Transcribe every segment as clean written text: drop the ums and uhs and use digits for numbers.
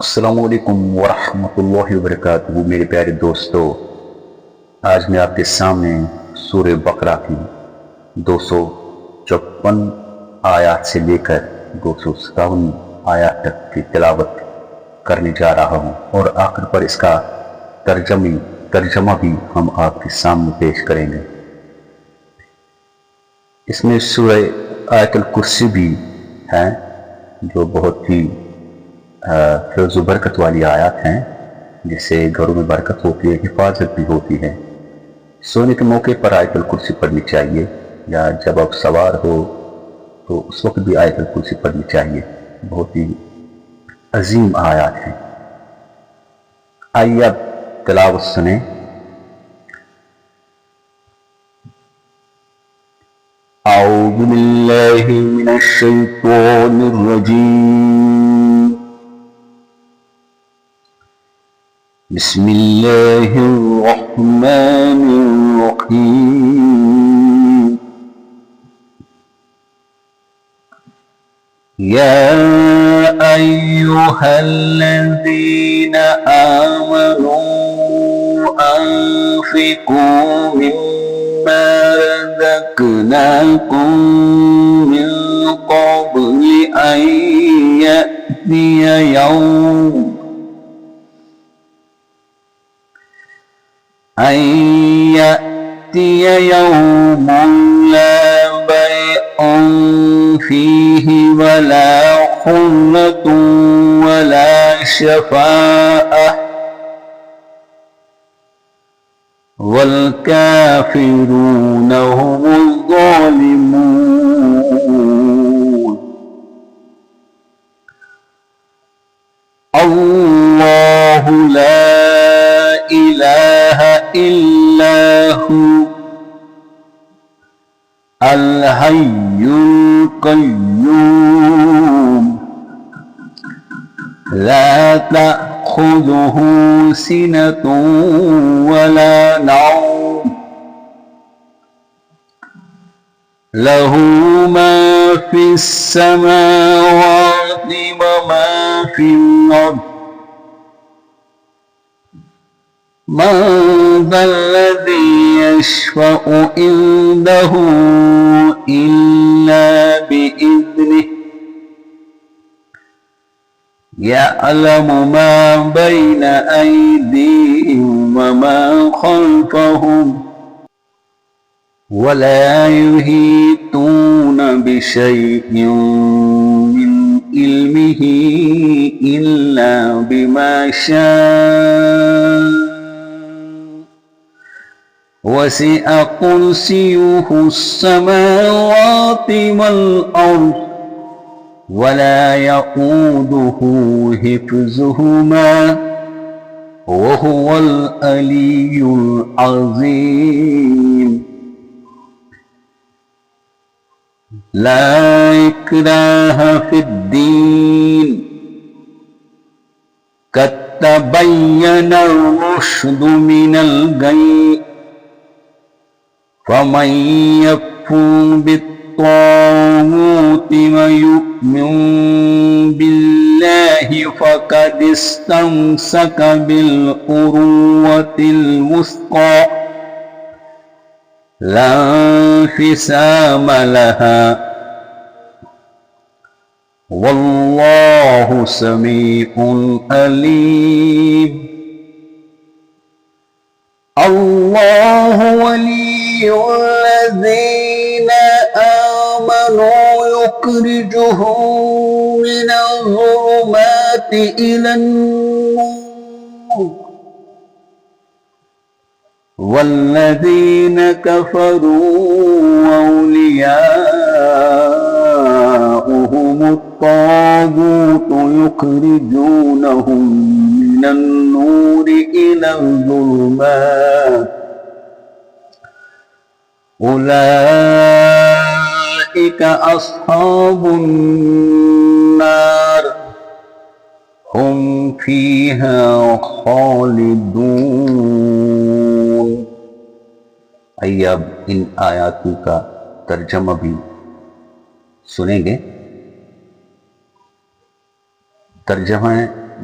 السلام علیکم ورحمۃ اللہ وبرکاتہ میرے پیارے دوستو، آج میں آپ کے سامنے سورہ بقرہ کی 254 آیات سے لے کر 257 آیات تک کی تلاوت کرنے جا رہا ہوں، اور آخر پر اس کا ترجمہ بھی ہم آپ کے سامنے پیش کریں گے۔ اس میں سورہ آیت الکرسی بھی ہیں جو بہت ہی فیض و برکت والی آیات ہیں، جس سے گھروں میں برکت ہوتی ہے، حفاظت بھی ہوتی ہے۔ سونے کے موقع پر آیت الکرسی پڑھنی چاہیے، یا جب آپ سوار ہو تو اس وقت بھی آیت الکرسی پڑھنی چاہیے، بہت ہی عظیم آیات ہیں۔ آئیے اب تلاوت سنیں۔ اعوذ باللہ من الشیطان الرجیم، بسم اللہ الرحمن الرحیم۔ یا ایہا الذین آمنوا انفقوا مما رزقناکم من قبل ان یأتی یوم لا بیع فیہ ولا خلة ولا شفاعة والکافرون هم الظالمون۔ اللہ لا الہ الا هو الحی القیوم لا تأخذه سنة ولا نوم له ما في السماوات وما في الأرض من ذا الذي يشفع عنده إلا بإذنه يعلم ما بين أيديهم وما خلفهم ولا يحيطون بشيء من علمه إلا بما شاء وسع كرسيه السماوات والأرض ولا يؤوده حفظهما وهو العلي العظيم۔ لا إكراه في الدين قد تبين الرشد من الغي فمن يكفر بالطاغوت ويؤمن بالله فقد استمسك بالعروة الوثقى لا انفصام لها والله سميع عليم۔ اللہ ولی الذین آمنوا یخرجهم من الظلمات إلى النور والذین کفروا أولیاؤهم الطاغوت یخرجونهم من النور إلى الظلمات أولئك أصحاب النار هم فيها خالدون۔ آئیے اب ان آیاتوں کا ترجمہ بھی سنیں گے۔ ترجمہ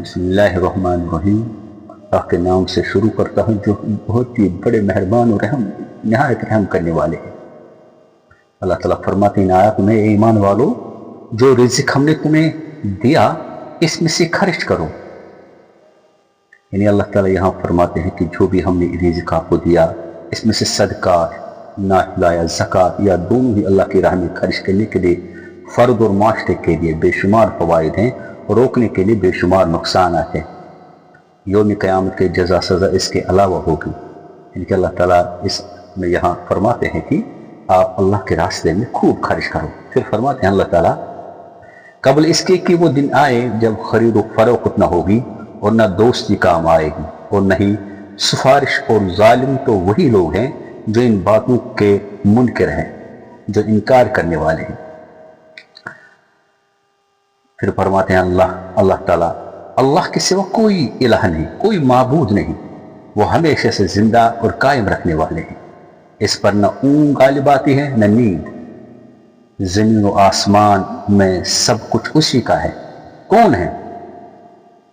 بسم اللہ الرحمن الرحیم، اللہ کے نام سے شروع کرتا ہوں جو بہت ہی بڑے مہربان اور رحم نہایت رحم کرنے والے ہیں۔ اللہ تعالیٰ فرماتے ہیں ان آیات میں، اے ایمان والو جو رزق ہم نے تمہیں دیا اس میں سے خرچ کرو۔ یعنی اللہ تعالیٰ یہاں فرماتے ہیں کہ جو بھی ہم نے رزق آپ کو دیا اس میں سے صدقات، نافلہ یا زکوٰۃ یا دونوں ہی اللہ کی راہ میں خرچ کرنے کے لیے فرد اور معاشرے کے لیے بے شمار فوائد ہیں، روکنے کے لیے بے شمار نقصانات ہیں۔ یوم قیامت کے جزا سزا اس کے علاوہ ہوگی۔ یعنی کہ اللہ تعالیٰ اس میں یہاں فرماتے ہیں کہ آپ اللہ کے راستے میں خوب خرچ کرو۔ پھر فرماتے ہیں اللہ تعالیٰ قبل اس کے کہ وہ دن آئے جب خرید و فروخت نہ ہوگی اور نہ دوستی کام آئے گی اور نہ ہی سفارش، اور ظالم تو وہی لوگ ہیں جو ان باتوں کے منکر ہیں، جو انکار کرنے والے ہیں۔ پھر فرماتے ہیں اللہ تعالیٰ اللہ کے سوا کوئی الہ نہیں، کوئی معبود نہیں، وہ ہمیشہ سے زندہ اور قائم رکھنے والے ہیں۔ اس پر نہ اونگ غالب آتی ہے نہ نیند۔ زمین و آسمان میں سب کچھ اسی کا ہے۔ کون ہے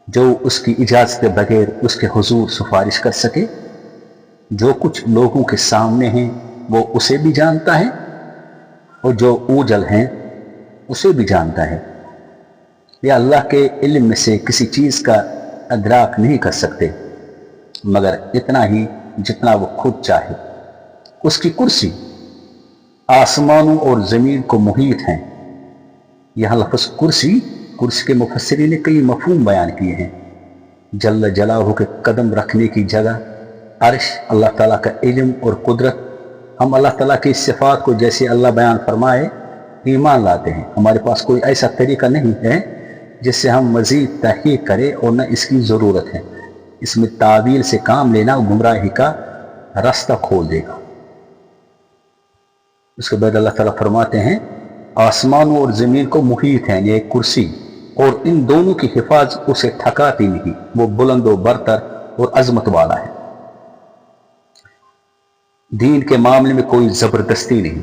جو اس کی اجازت کے بغیر اس کے حضور سفارش کر سکے؟ جو کچھ لوگوں کے سامنے ہیں وہ اسے بھی جانتا ہے، اور جو اوجل ہیں اسے بھی جانتا ہے۔ یا اللہ کے علم میں سے کسی چیز کا ادراک نہیں کر سکتے مگر اتنا ہی جتنا وہ خود چاہے۔ اس کی کرسی آسمانوں اور زمین کو محیط ہیں۔ یہاں لفظ کرسی کے مفسرین نے کئی مفہوم بیان کیے ہیں۔ جل جلالہ کے قدم رکھنے کی جگہ، عرش، اللہ تعالیٰ کا علم اور قدرت۔ ہم اللہ تعالیٰ کی صفات کو جیسے اللہ بیان فرمائے ایمان لاتے ہیں۔ ہمارے پاس کوئی ایسا طریقہ نہیں ہے جس سے ہم مزید تحقیق کریں، اور نہ اس کی ضرورت ہے۔ اس میں تعویل سے کام لینا گمراہی کا راستہ کھول دے گا۔ اس کے بعد اللہ تعالیٰ فرماتے ہیں آسمانوں اور زمین کو محیط ہے، یہ کرسی، اور ان دونوں کی حفاظت اسے تھکاتی نہیں، وہ بلند و برتر اور عظمت والا ہے۔ دین کے معاملے میں کوئی زبردستی نہیں،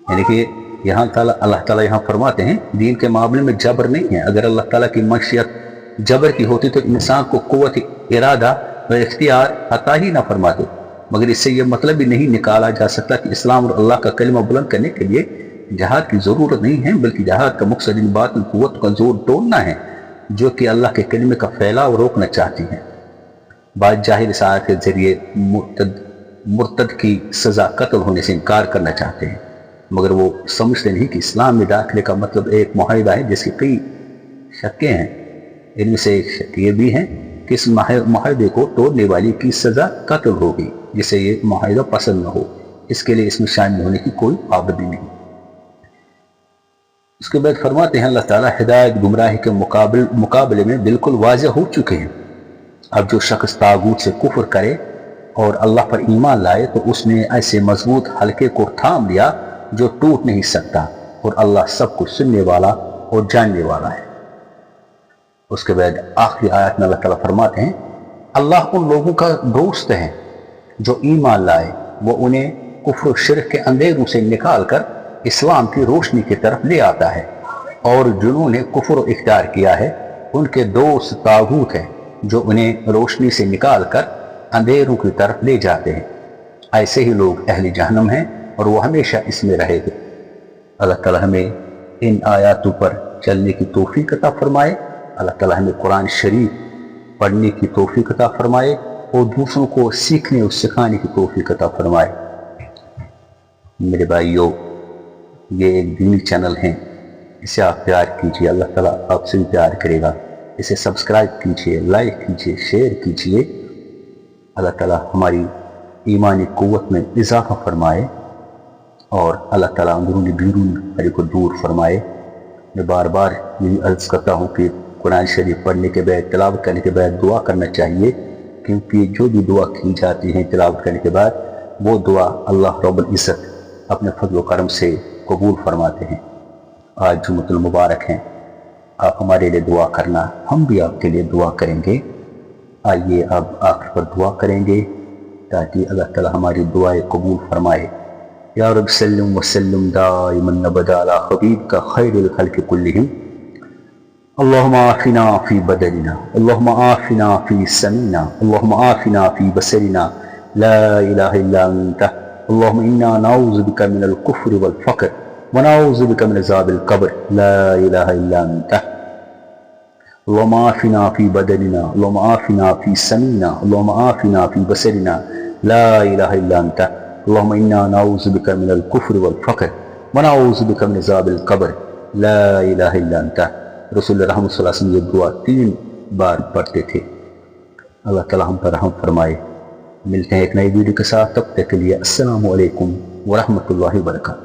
یعنی کہ یہاں اللہ تعالیٰ یہاں فرماتے ہیں دین کے معاملے میں جبر نہیں ہے۔ اگر اللہ تعالیٰ کی مشیت جبر کی ہوتی تو انسان کو قوت ارادہ و اختیار عطا ہی نہ فرماتے، مگر اس سے یہ مطلب بھی نہیں نکالا جا سکتا کہ اسلام اور اللہ کا کلمہ بلند کرنے کے لیے جہاد کی ضرورت نہیں ہے، بلکہ جہاد کا مقصد ان باطل قوت کا زور توڑنا ہے جو کہ اللہ کے کلمے کا پھیلاؤ روکنا چاہتی ہیں۔ بعض جاہل اس آیت کے ذریعے مرتد کی سزا قتل ہونے سے انکار کرنا چاہتے ہیں، مگر وہ سمجھتے نہیں کہ اسلام میں داخلے کا مطلب ایک معاہدہ ہے جس کی کئی شکیں ہیں۔ ان میں سے ایک شک یہ بھی ہے کہ اس معاہدے کو توڑنے والی کی سزا قتل ہوگی جسے یہ معاہدہ پسند نہ ہو، اس کے لیے اس میں شامل ہونے کی کوئی پابندی نہیں۔ اس کے بعد فرماتے ہیں اللہ تعالیٰ ہدایت گمراہی کے مقابلے میں بالکل واضح ہو چکے ہیں۔ اب جو شخص طاغوت سے کفر کرے اور اللہ پر ایمان لائے تو اس نے ایسے مضبوط حلقے کو تھام لیا جو ٹوٹ نہیں سکتا، اور اللہ سب کچھ سننے والا اور جاننے والا ہے۔ اس کے بعد آخری آیت میں اللہ تعالیٰ فرماتے ہیں اللہ ان لوگوں کا دوست ہے جو ایمان لائے، وہ انہیں کفر و شرک کے اندھیروں سے نکال کر اسلام کی روشنی کی طرف لے آتا ہے، اور جنہوں نے کفر اختیار کیا ہے ان کے دوست طاغوت ہیں جو انہیں روشنی سے نکال کر اندھیروں کی طرف لے جاتے ہیں۔ ایسے ہی لوگ اہل جہنم ہیں اور وہ ہمیشہ اس میں رہے گے۔ اللہ تعالیٰ ہمیں ان آیاتوں پر چلنے کی توفیق عطا فرمائے۔ اللہ تعالیٰ ہمیں قرآن شریف پڑھنے کی توفیق عطا فرمائے اور دوسروں کو سیکھنے اور سکھانے کی توفیق عطا فرمائے۔ میرے بھائیو، یہ ایک دینی چینل ہے، اسے آپ پیار کیجئے، اللہ تعالیٰ آپ سے بھی پیار کرے گا۔ اسے سبسکرائب کیجئے، لائک کیجئے، شیئر کیجئے۔ اللہ تعالیٰ ہماری ایمانی قوت میں اضافہ فرمائے اور اللہ تعالیٰ اندرونی بیرونی ہر کو دور فرمائے۔ میں بار بار یہی عرض کرتا ہوں کہ قرآن شریف پڑھنے کے بعد، تلاوت کرنے کے بعد دعا کرنا چاہیے، کیونکہ جو بھی دعا کی جاتی ہے تلاوت کرنے کے بعد وہ دعا اللہ رب العزت اپنے فضل و کرم سے قبول فرماتے ہیں۔ آج جمعۃ المبارک ہیں، آپ ہمارے لیے دعا کرنا، ہم بھی آپ کے لیے دعا کریں گے۔ آئیے اب آخر پر دعا کریں گے تاکہ اللہ تعالی ہماری دعائیں قبول فرمائے۔ یا رب سلم وسلم دائما ابدا علی حبیب کا خیر الخلق کلہم اللهم آفنا في بدننا، اللهم آفنا في سمعنا، اللهم آفنا في بصرنا، لا إله إلا أنت. اللهم إنا نعوذ بك من الكفر والفقر ونعوذ بك من عذاب القبر، لا إله إلا أنت. اللهم آفنا في بدننا، اللهم آفنا في سمعنا، اللهم آفنا في بصرنا، لا إله إلا أنت. اللهم إنا نعوذ بك من الكفر والفقر ونعوذ بك من عذاب القبر، لا إله إلا أنت. رسول اللہ صلی اللہ علیہ وسلم یہ دعا 3 بار پڑھتے تھے. اللہ تعالیٰ ہم پر رحم فرمائے. ملتے ہیں ایک نئی ویڈیو کے ساتھ، تب تک کے لیے السلام علیکم ورحمۃ اللہ وبرکاتہ.